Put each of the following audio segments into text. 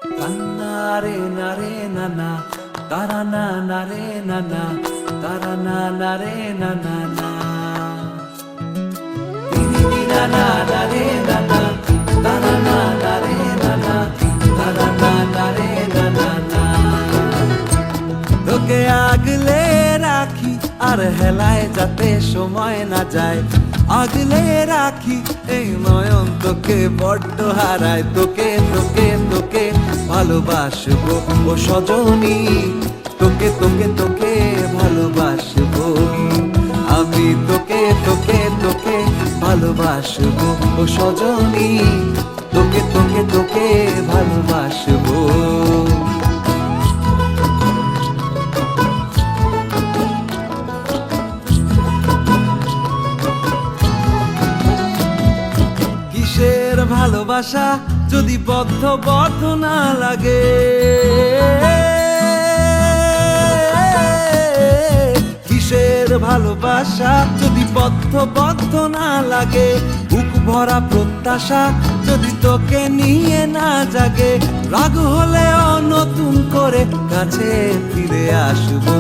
Nare nare nana, tara na nare nana, tara na nare nana na. Didi na na nare nana, tara na nare nana, tara na nare nana na. তোকে আগলে রাখি আর হেলায় যাতে সময় না যায়, আগলে রাখি এই নয়ন তোকে বড্ড হারায়। তোকে তোকে তোকে ভালোবাসবো ও সজনী, তোকে তোকে তোকে ভালোবাসবো আমি। তোকে তোকে তোকে ভালোবাসবো ও সজনী, তোকে তোকে তোকে ভালোবাসবো। কিসের ভালোবাসা যদি বদ্ধ বদ্ধ না লাগে, কিসের ভালোবাসা যদি বদ্ধ বদ্ধ না লাগে, বুক ভরা প্রত্যাশা যদি তোকে নিয়ে না জাগে, রাগ হলেও নতুন করে কাছে ফিরে আসবো।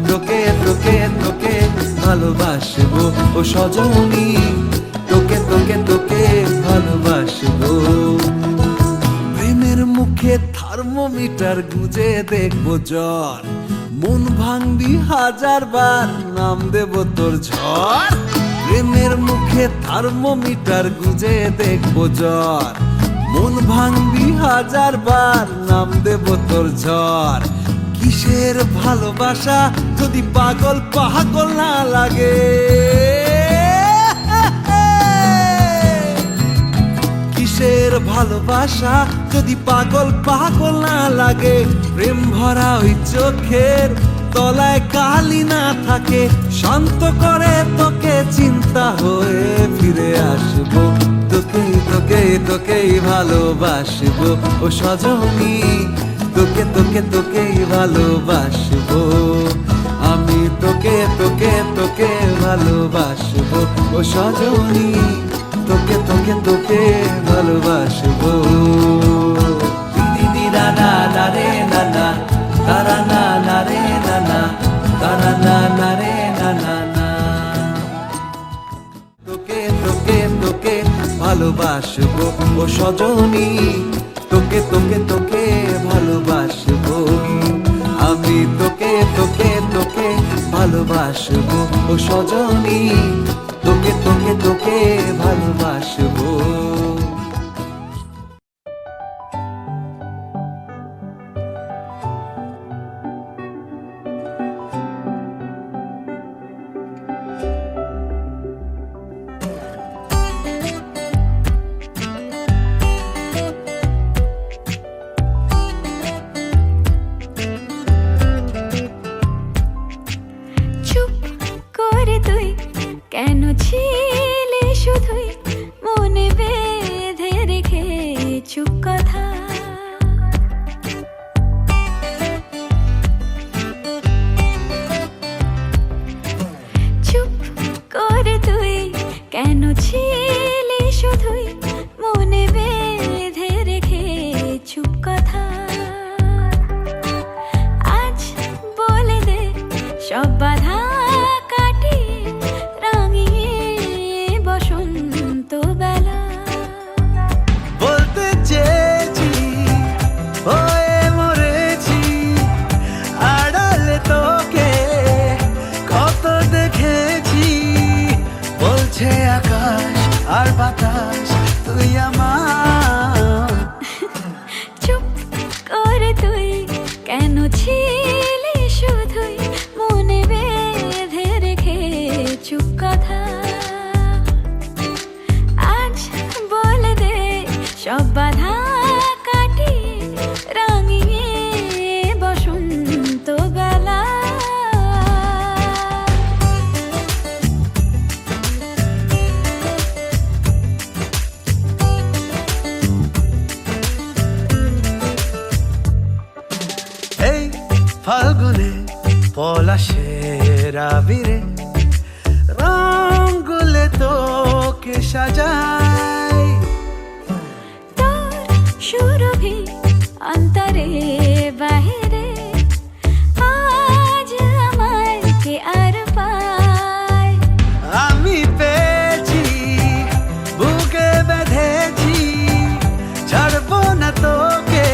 তোকে তোকে তোকে ভালোবাসবো ও সজনী, তোকে তোকে তোকে ভালোবাসবো। প্রেমের মুখে থার্মোমিটার গুঁজে দেখবো জ্বর, মন ভাঙবি হাজার বার নাম দেব তোর ঝড়। প্রেমের মুখে থার্মোমিটার গুঁজে দেখবো জ্বর, মন ভাঙবি হাজার বার নাম দেব তোর ঝড়। কিসের ভালোবাসা যদি পাগল পাগল না লাগে, কিসের ভালোবাসা যদি পাগল পাগল না লাগে, প্রেম ভরা ওই চোখের তলায় কালি না থাকে, শান্ত করে তোকে চিন্তা হয়ে ফিরে আসবো। তোকে তোকে তোকেই ভালোবাসবো ও সজনী, তোকে তোকে তোকেই ভালোবাসবো আমি। তোকে তোকে তোকে ভালোবাসবো ও সজনী, তোকে তোকে তোকে ভালোবাসবো। দিদি না না না রে না না, তারা না না রে না না, তারা না না রে না না না। তোকে তোকে তোকে ভালোবাসবো ও সজনী, তোকে তোকে তোকে ভালোবাসবো আমি। তোকে তোকে তোকে ভালোবাসবো ও সজনী, তোকে তোকে তোকে ভালোবাসবো। কেন ছিলে শুধুই মনে বেঁধে রেখে চুপ কথা, চুপ করে তুই কেন ছিলে শুধুই মনে বেঁধে রেখে চুপ কথা। আজ বলে দে সব বাধা আর বাতাস তুই আমার। চুপ করে তুই কেন ছিলি শুধুই মনে বেঁধে রেখে চুপ কথা। আজ বলে দে সব বাধা কাটিয়ে রাঙিয়ে বসন্ত বেলা। ফাল্গুনে পলাশের আবিরে রং গুলে তোকে সাজাই, তোর সুরভি অন্তরে বাহিরে আজ আমায় কে আর পায়। আমি পেয়েছি, বুকে বেঁধেছি, ছাড়বো না তোকে,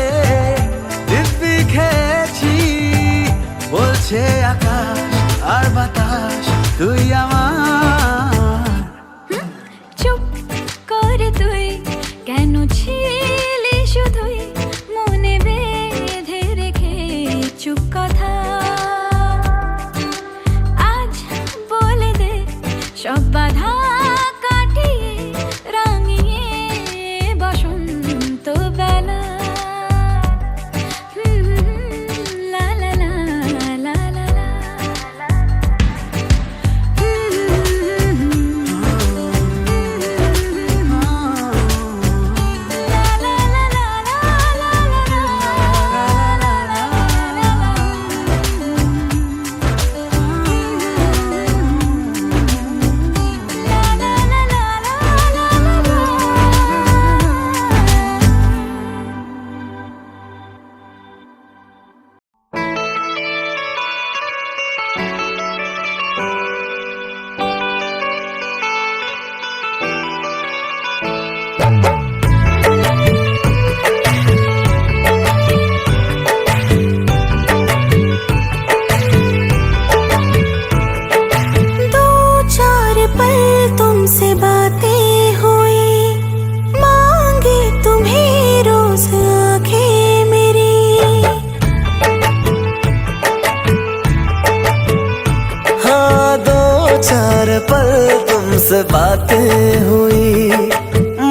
দিব্যি খেয়েছি, বলছে আকাশ আর বাতাস তুই আমার। চুপ করে তুই কেন ছিলি শুধুই মনে বেঁধে রেখে চুপ কথা। আজ বলে দে সব বাধা কাটিয়ে রাঙিয়ে বসন্ত বেলা। লা লা লা লা লা লা। दो चार पल तुमसे बातें हुई, मांगे तुम्हें रोज आंखें मेरी। हाँ, दो चार पल तुमसे बातें हुई,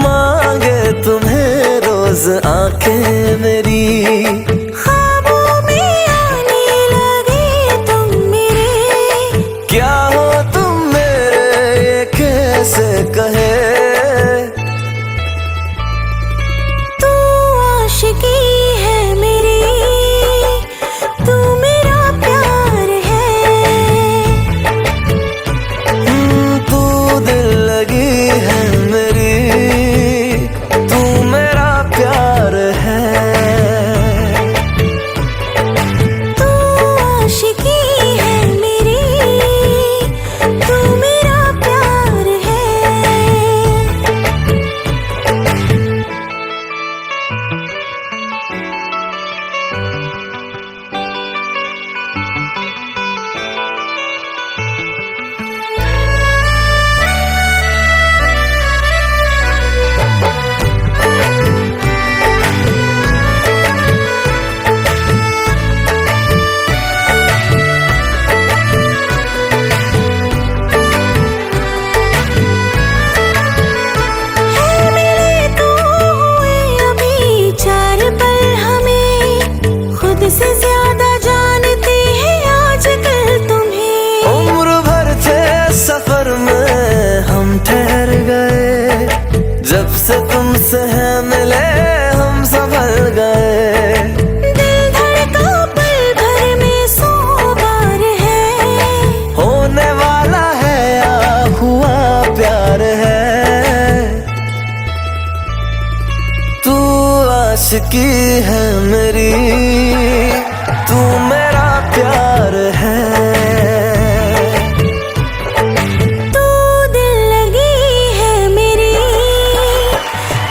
मांगे तुम्हें रोज आंखें मेरी। ख्वाबों में आने लगे तुम मेरे, क्या हो तुम मेरे ये कैसे कहे। तू आशिकी है मेरी, तू मेरा प्यार है। तू दिल लगी है मेरी, तू मेरा प्यार है। तू आशिकी है मेरी, तू मेरा प्यार है। है मिले तो हुए अभी चार पल, हमें खुद से ज्यादा जानते हैं आजकल तुम्हें। उम्र भर थे सफर में हम ठहर गए, जब से तुमसे है मिले हम संभल गए। दिल धड़का पल भर में 100 बार है, होने वाला है या हुआ प्यार है। तू आशिकी है मेरी, तू मेरा प्यार है। तू दिल लगी है मेरी,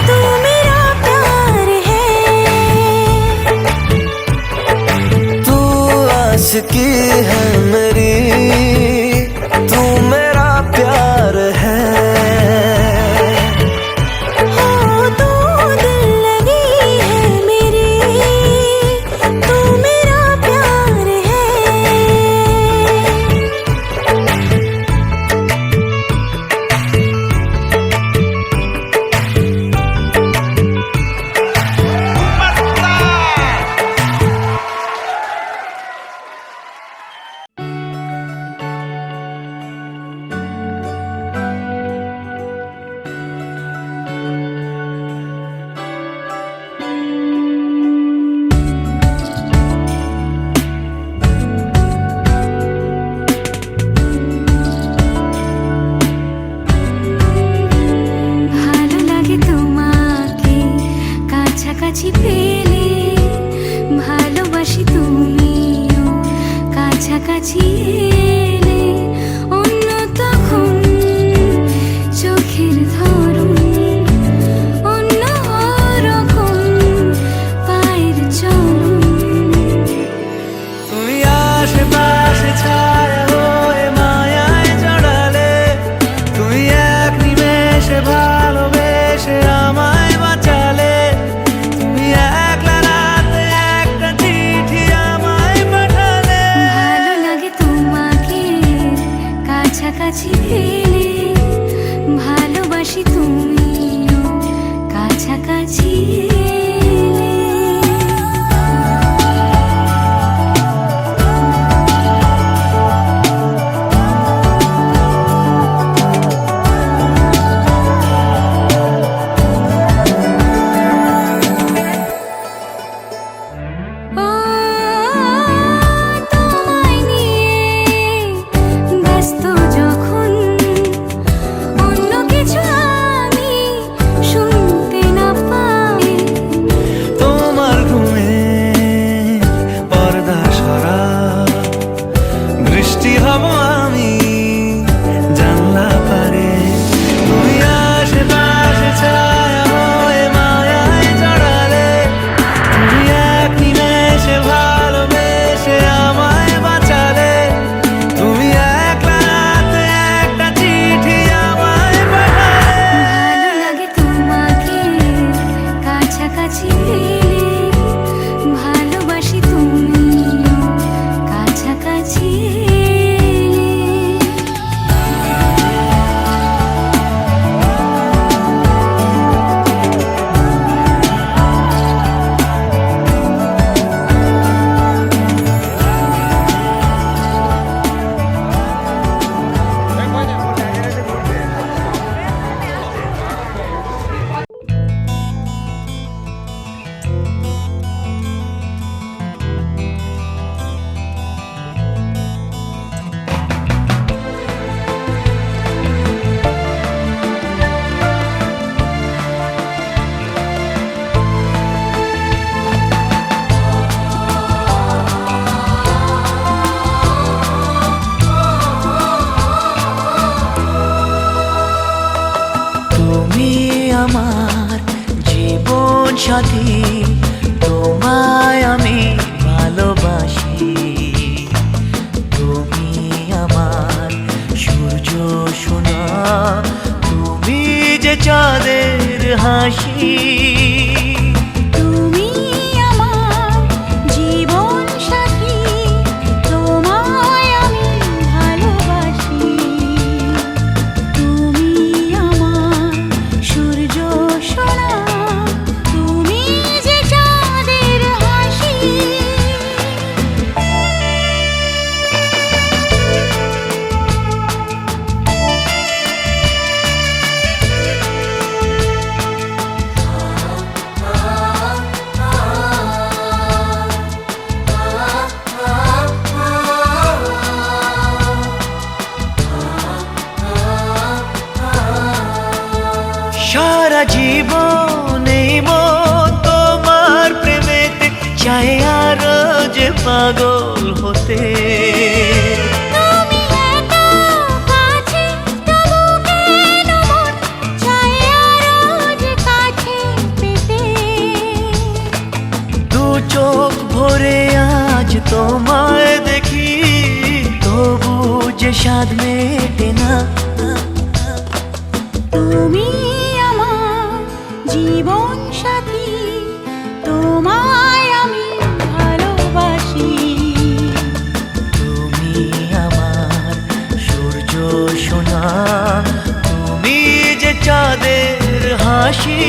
तू मेरा प्यार है। तू आशिकी है मेरी, तू मेरा प्यार है। हो तू दिल लगी है मेरी, तू मेरा प्यार है। ভালো লাগে তোমাকে কাছাকাছি পেলে। ভালোবাসি তুমিও কাছাকাছি এলে অন্য তখন চোখের ধরন অন্য রকম পায়ের চলন। তুমি আশেপাশে ছায়া হয়ে মায়ায় জড়ালে, তুমি এক নিমেষে ভালোবেসে আমায় বাঁচালে, তুমি একলা রাতে একটা চিঠি আমায় পাঠালে। ভালো লাগে তোমাকে কাছাকাছি পেলে, ভালোবাসি তুমিও কাছাকাছি এলে। ও তোমায় নিয়ে ব্যস্ত যখন অন্য কিছু আমি শুনতে না পাই, তোমার ঘুমে পর্দা সরা, বৃষ্টি হব আমি জানলা পারে। তুমি আশেপাশে ছায়া হয়ে মায়ায় জড়ালে, তুমি এক নিমেষে ভালোবেসে আমায় বাঁচালে, তুমি একলা রাতে একটা চিঠি আমায় পাঠালে। ভালো লাগে তোমাকে কাছাকাছি পেলে, ভালোবাসি তুমিও কাছাকাছি এলে। তুমি আমার জীবন সাথী, তোমায় আমি ভালোবাসি। তুমি আমার সূর্য সোনা, তুমি যে চাঁদের হাসি। তুমি আমার জীবন সাথী, তোমায় আমি ভালোবাসি। তুমি আমার সূর্য সোনা, তুমি যে চাঁদের হাসি। সারা জীবন এই মন তোমার প্রেমেতে চাই আরো যে পাগল হতে। তুমি এত কাছে, তবু কেন মন চায় আরো যে কাছে পেতে। দু চোখ ভরে আজ তোমায় দেখি, তবু যে স্বাদ মেটে না। তুমি আমার জীবন সাথী, তোমায় আমি ভালোবাসি। তুমি আমার সূর্য সোনা, তুমি যে চাঁদের হাসি।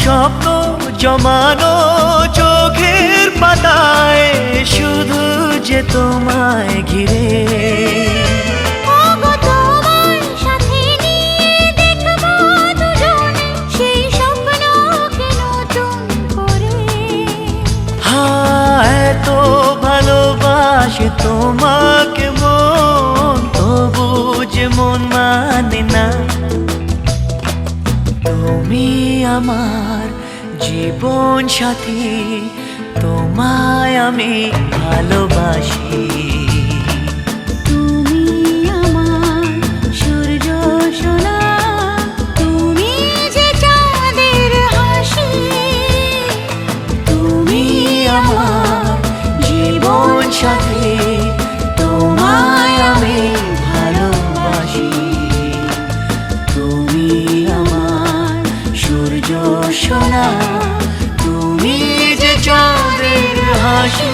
স্বপ্ন জমানো চোখের পাতায় শুধু যে তোমায় ঘিরে। ওগো তোমার সাথে নিয়ে দেখবো দুজনে সেই স্বপ্নকে নতুন করে। এত ভালোবাসে তোমাকে মন, তবু যে মন মানে না। তুমি আমার জীবন সাথী, তোমায় আমি ভালোবাসি। তুমি আমার সূর্য সোনা, তুমি যে চাঁদের হাসি। তুমি আমার জীবন সাথী, তোমায় আমি ভালোবাসি। তুমি আমার সূর্য সোনা, তুমি যে চাঁদের হাসি।